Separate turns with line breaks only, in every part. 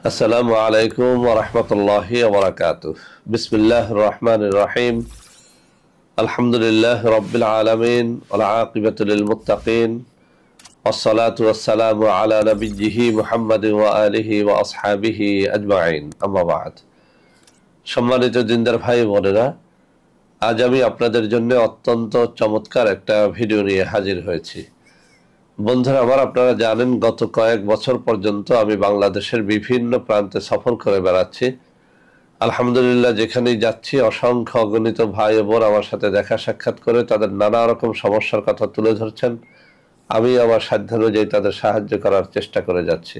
আসসালামু আলাইকুম ওয়া রাহমাতুল্লাহি ওয়া বারাকাতুহু। বিসমিল্লাহির রহমানির রহিম। আলহামদুলিল্লাহি রাব্বিল আলামিন ওয়াল আকিবাতু লিল মুত্তাকিন ওয়াসসালাতু ওয়াসসালামু আলা নাবিয়্যিহি মুহাম্মাদিন ওয়া আলিহি ওয়া আসহাবিহি আজমাইন। আম্মা বা'দ। সম্মানিত দিনদার ভাই বোনেরা, আজ আমি আপনাদের জন্য অত্যন্ত চমৎকার একটা ভিডিও নিয়ে হাজির হয়েছি। বন্ধুরা আমার, আপনারা জানেন গত কয়েক বছর পর্যন্ত আমি বাংলাদেশের বিভিন্ন প্রান্তে সফর করে বেড়াচ্ছি। আলহামদুলিল্লাহ, যেখানেই যাচ্ছি অসংখ্য অগণিত ভাই ও বোন আমার সাথে দেখা সাক্ষাৎ করে তাদের নানা রকম সমস্যার কথা তুলে ধরছেন। আমি আমার সাধ্যানুযায়ী তাদের সাহায্য করার চেষ্টা করে যাচ্ছি।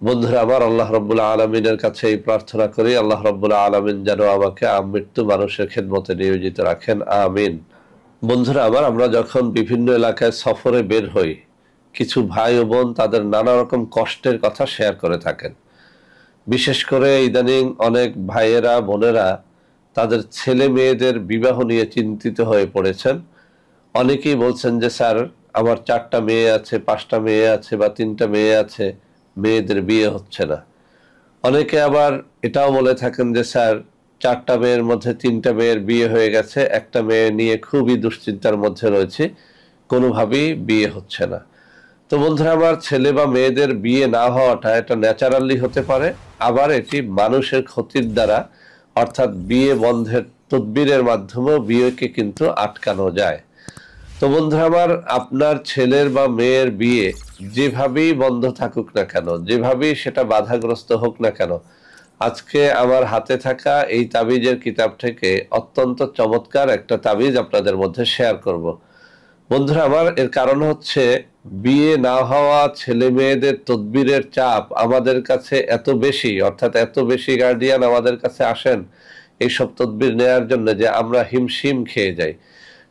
বন্ধুরা আমার, আল্লাহ রাব্বুল আলামিনের কাছে এই প্রার্থনা করি, আল্লাহ রাব্বুল আলামিন যেন আমাকে আমৃত্যু মানুষের খেদমতে নিয়োজিত রাখেন, আমিন। বন্ধুরা আমার, আমরা যখন বিভিন্ন এলাকায় সফরে বের হই, কিছু ভাই ও বোন তাদের নানা রকম কষ্টের কথা শেয়ার করে থাকেন। বিশেষ করে ইদানিং অনেক ভাইয়েরা বোনেরা তাদের ছেলে মেয়েদের বিবাহ নিয়ে চিন্তিত হয়ে পড়েছেন। অনেকেই বলছেন যে স্যার, আমার 4টা মেয়ে আছে, 5টা মেয়ে আছে বা 3টা মেয়ে আছে, মেয়েদের বিয়ে হচ্ছে না। অনেকে আবার এটাও বলে থাকেন যে স্যার, 4টা মেয়ের মধ্যে 3টা মেয়ের বিয়ে হয়ে গেছে, একটা মেয়ে নিয়ে খুবই দুশ্চিন্তার মধ্যে রয়েছে, কোনোভাবেই বিয়ে হচ্ছে না। তো বন্ধুরা আমার, ছেলে বা মেয়েদের বিয়ে না হওয়াটা এটা ন্যাচারালি হতে পারে, আবার এটি মানুষের ক্ষতির দ্বারা অর্থাৎ বিয়ে বন্ধের তদবিরের মাধ্যমেও বিয়েকে কিন্তু আটকানো যায়। তো বন্ধুরা আমার, আপনার ছেলের বা মেয়ের বিয়ে যেভাবেই বন্ধ থাকুক না কেন, যেভাবেই সেটা বাধাগ্রস্ত হোক না কেন, আজকে আমার হাতে থাকা এই তাবিজের কিতাব থেকে অত্যন্ত চমৎকার একটা তাবিজ আপনাদের মধ্যে শেয়ার করব। বন্ধুরা আমার, এর কারণ হচ্ছে বিয়ে না হওয়া ছেলে মেয়েদের তদবিরের চাপ আমাদের কাছে এত বেশি, অর্থাৎ এত বেশি গার্ডিয়ান আমাদের কাছে আসেন এইসব তদবির নেওয়ার জন্য যে আমরা হিমশিম খেয়ে যাই।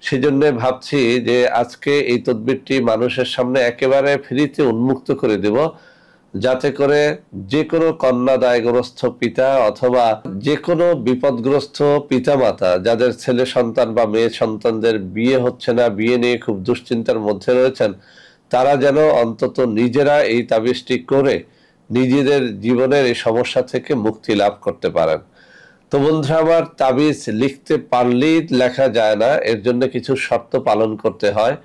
সেজন্য ভাবছি যে আজকে এই তদবিরটি মানুষের সামনে একেবারে ফ্রিতে উন্মুক্ত করে দেব, যাতে করে যে কোনো কন্যাদায়গ্রস্ত পিতা অথবা যে কোনো বিপদগ্রস্ত পিতামাতা যাদের ছেলে সন্তান বা মেয়ে সন্তানদের বিয়ে হচ্ছে না, বিয়ে নিয়ে খুব দুশ্চিন্তার মধ্যে রয়েছেন, তারা যেন অন্তত নিজেরা এই তাবিজটি করে নিজেদের জীবনের এই সমস্যা থেকে মুক্তি লাভ করতে পারেন। তো বন্ধুরা আমার, তাবিজ লিখতে পারলেই লেখা যায় না, এর জন্য কিছু শর্ত পালন করতে হয়।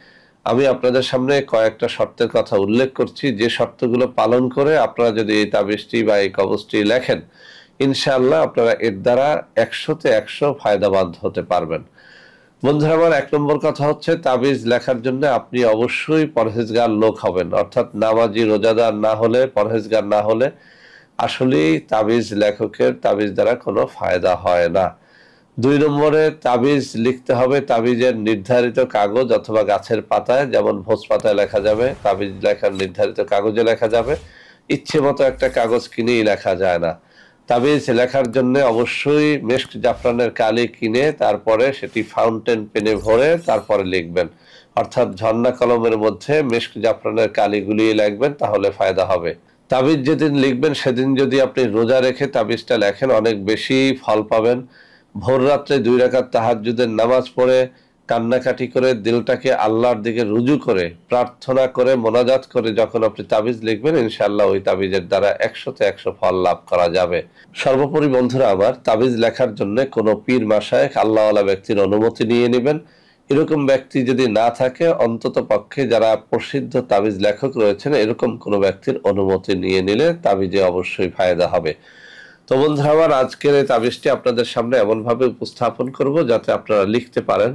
আমি আপনাদের সামনে কয়েকটা শর্তের কথা উল্লেখ করছি, যে শর্তগুলো পালন করে আপনারা যদি এই তাবিজটি বা এই কবজটি লেখেন, ইনশাআল্লাহ আপনারা এর দ্বারা 100তে 100 ফায়দাবান হতে পারবেন। বন্ধুরা আমার, 1 নম্বর কথা হচ্ছে, তাবিজ লেখার জন্য আপনি অবশ্যই পরহেজগার লোক হবেন, অর্থাৎ নামাজি রোজাদার না হলে, পরহেজগার না হলে আসলেই তাবিজ লেখকের তাবিজ দ্বারা কোনো ফায়দা হয় না। 2 নম্বরে, তাবিজ লিখতে হবে তাবিজের নির্ধারিত কাগজ অথবা গাছের পাতায়, যেমন ভোজ পাতায় লেখা যাবে, তাবিজ লেখার নির্ধারিত কাগজে লেখা যাবে। ইচ্ছে মতো একটা কাগজ কিনেই লেখা যায় না। তাবিজ লেখার জন্য অবশ্যই মেস্ক জাফরানের কালি কিনে তারপরে সেটি ফাউন্টেন পেনে ভরে তারপরে লিখবেন, অর্থাৎ ঝর্ণা কলমের মধ্যে মেস্ক জাফরানের কালি গুলিয়ে লিখবেন, তাহলে ফায়দা হবে। তাবিজ যেদিন লিখবেন সেদিন যদি আপনি রোজা রেখে তাবিজটা লেখেন, অনেক বেশি ফল পাবেন। ভোর রাত্রে 2 রাকাত তাহাজ্জুদের নামাজ পড়ে কান্নাকাটি করে দিলটাকে আল্লাহর দিকে রুজু করে প্রার্থনা করে মোনাজাত করে যখন আপনি তাবিজ লিখবেন, ইনশাআল্লাহ ওই তাবিজের দ্বারা 100তে 100 ফল লাভ করা যাবে। সর্বোপরি বন্ধুরা আমার, তাবিজ লেখার জন্য কোনো পীর মাশায়েখ আল্লাহওয়ালা ব্যক্তির অনুমতি নিয়ে নেবেন। এরকম ব্যক্তি যদি না থাকে, অন্তত পক্ষে যারা প্রসিদ্ধ তাবিজ লেখক রয়েছেন এরকম কোনো ব্যক্তির অনুমতি নিয়ে নিলে তাবিজে অবশ্যই ফায়দা হবে। তো বন্ধুরা আমার, আজকের এই তাবিজটি আপনাদের সামনে এমনভাবে উপস্থাপন করব যাতে আপনারা লিখতে পারেন।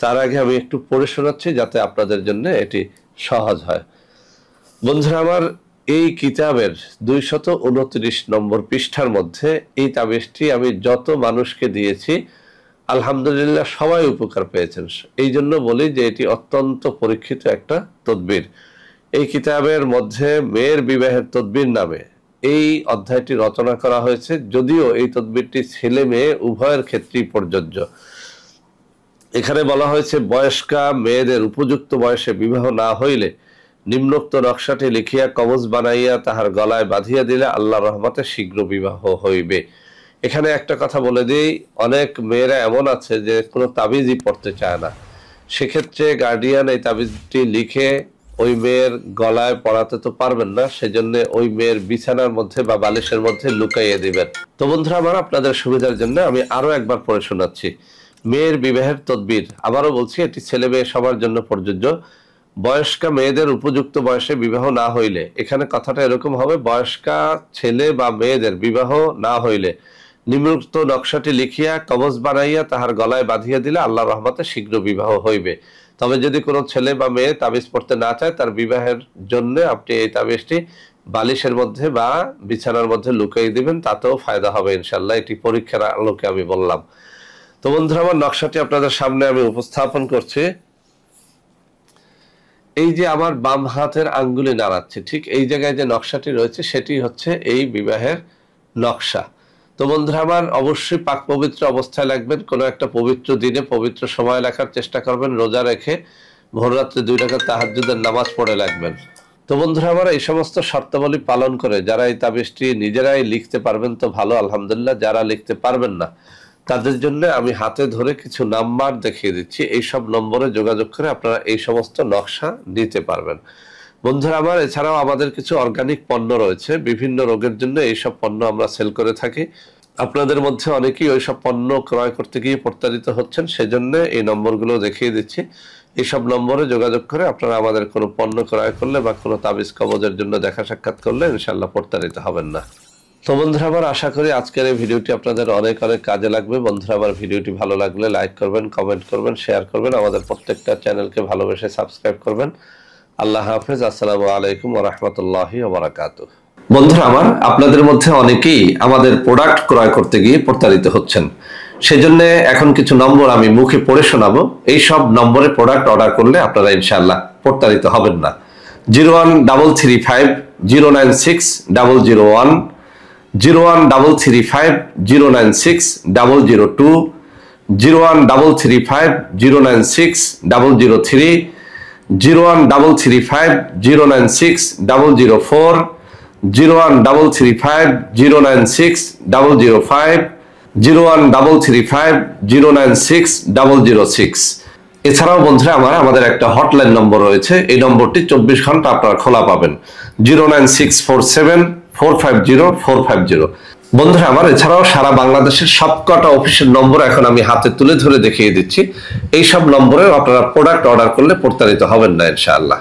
তার আগে আমি একটু পড়ে শোনাচ্ছি যাতে আপনাদের জন্য এটি সহজ হয়। বন্ধুরা আমার, এই কিতাবের 229 নম্বর পৃষ্ঠার মধ্যে এই তাবিজটি আমি যত মানুষকে দিয়েছি, আলহামদুলিল্লাহ সবাই উপকার পেয়েছেন। এই জন্য বলি যে এটি অত্যন্ত পরীক্ষিত একটা তদবির। এই কিতাবের মধ্যে মেয়ের বিবাহের তদবির নামে এই অধ্যায়টি রচনা করা হয়েছে, যদিও এই তদবিরটি ছেলে মেয়ে উভয়ের ক্ষেত্রেই প্রযোজ্য। এখানে বলা হয়েছে, বয়স্কা মেয়েদের উপযুক্ত বয়সে বিবাহ না হইলে নিম্নোক্ত নকশাটি লিখিয়া কবজ বানাইয়া তাহার গলায় বাঁধিয়া দিলে আল্লাহর রহমতে শীঘ্র বিবাহ হইবে। এখানে একটা কথা বলে দিই, অনেক মেয়েরা এমন আছে যে কোনো তাবিজই পড়তে চায় না। সেক্ষেত্রে গার্ডিয়ান এই তাবিজটি লিখে ওই মেয়ের গলায় পড়াতে তো পারবেন না, সেজন্য ওই মেয়ের বিছানার মধ্যে বা বালিশের মধ্যে লুকাইয়ে দিবেন। তো বন্ধুরা আমার, আপনাদের সুবিধার জন্য আমি আরো একবার পড়ে শোনাচ্ছি। মেয়ের বিবাহের তদবির, আবারও বলছি, এটি ছেলে মেয়ে সবার জন্য প্রযোজ্য। বয়স্কা মেয়েদের উপযুক্ত বয়সে বিবাহ না হইলে, এখানে কথাটা এরকম হবে, বয়স্কা ছেলে বা মেয়েদের বিবাহ না হইলে নিম্নোক্ত নকশাটি লিখিয়া কবজ বানাইয়া তাহার গলায় বাঁধিয়া দিলে আল্লাহর রহমতে শীঘ্র বিবাহ হইবে। তবে যদি কোনো ছেলে বা মেয়ে তাবিজ পড়তে না চায়, তার বিবাহের জন্য আপনি এই তাবিজটি বালিশের মধ্যে বা বিছানার মধ্যে লুকিয়ে দিবেন, তাতেও ফায়দা হবে ইনশাল্লাহ। এটি পরীক্ষার আলোকে আমি বললাম। তো বন্ধুরা আমার, নকশাটি আপনাদের সামনে আমি উপস্থাপন করছি। এই যে আমার বাম হাতের আঙ্গুলে নাড়াচ্ছে, ঠিক এই জায়গায় যে নকশাটি রয়েছে সেটি হচ্ছে এই বিবাহের নকশা। তো বন্ধুরা আমার, অবশ্যই পাক পবিত্র অবস্থায় লাগবেন। কোনো একটা পবিত্র দিনে পবিত্র সময় লেখার চেষ্টা করবেন, রোজা রেখে ভোররাত্রে 2 রাকাত তাহাজ্জুদের নামাজ পড়ে লাগবেন। তো বন্ধুরা আমার, এই সমস্ত শর্তাবলী পালন করে যারা এই তাবিজটি নিজেরাই লিখতে পারবেন তো ভালো, আলহামদুলিল্লাহ। যারা লিখতে পারবেন না, তাদের জন্য আমি হাতে ধরে কিছু নাম্বার দেখিয়ে দিচ্ছি। এই সব নম্বরে যোগাযোগ করে আপনারা এই সমস্ত নকশা নিতে পারবেন। বন্ধুরা আমার, এছাড়াও আমাদের কিছু অর্গানিক পণ্য রয়েছে, বিভিন্ন রোগের জন্য এইসব পণ্য আমরা সেল করে থাকি। আপনাদের মধ্যে অনেকেই ওইসব পণ্য ক্রয় করতে গিয়ে প্রতারিত হচ্ছেন, সেজন্য এই নম্বরগুলো দেখিয়ে দিচ্ছি। এইসব নম্বরে যোগাযোগ করে আপনারা আমাদের কোনো পণ্য ক্রয় করলে বা কোনো তাবিজ কবজের জন্য দেখা সাক্ষাৎ করলে ইনশাল্লাহ প্রতারিত হবেন না। তো বন্ধুরা আমার, আশা করি আজকের এই ভিডিওটি আপনাদের অনেক অনেক কাজে লাগবে। বন্ধুরা আমার, ভিডিওটি ভালো লাগলে লাইক করবেন, কমেন্ট করবেন, শেয়ার করবেন, আমাদের প্রত্যেকটা চ্যানেলকে ভালোবেসে সাবস্ক্রাইব করবেন। আল্লাহ হাফেজ। আসসালামু আলাইকুম ওয়া রাহমাতুল্লাহি ওয়া বারাকাতুহু। বন্ধুরা আমার, আপনাদের মধ্যে অনেকেই আমাদের প্রোডাক্ট ক্রয় করতে গিয়ে প্রতারিত হচ্ছেন, সেজন্য এখন কিছু নম্বর আমি মুখে পড়ে শোনাবো। এই সব নম্বরে প্রোডাক্ট অর্ডার করলে আপনারা ইনশাআল্লাহ প্রতারিত হবেন না। 01335 096 001, 01335 096 002, 01335 096 003, 01335 096 004, 01335 096 005, 01335 096 006। এছাড়াও বন্ধুরা আমার, আমাদের একটা হটলাইন নম্বর রয়েছে। এই নম্বরটি 24 ঘন্টা আপনারা খোলা পাবেন, 09647 450 450। বন্ধুরা আমার, এছাড়াও সারা বাংলাদেশের সবকটা অফিসের নম্বর এখন আমি হাতে তুলে ধরে দেখিয়ে দিচ্ছি। এই সব নম্বরে আপনারা প্রোডাক্ট অর্ডার করলে প্রতারিত হবেন না ইনশাআল্লাহ।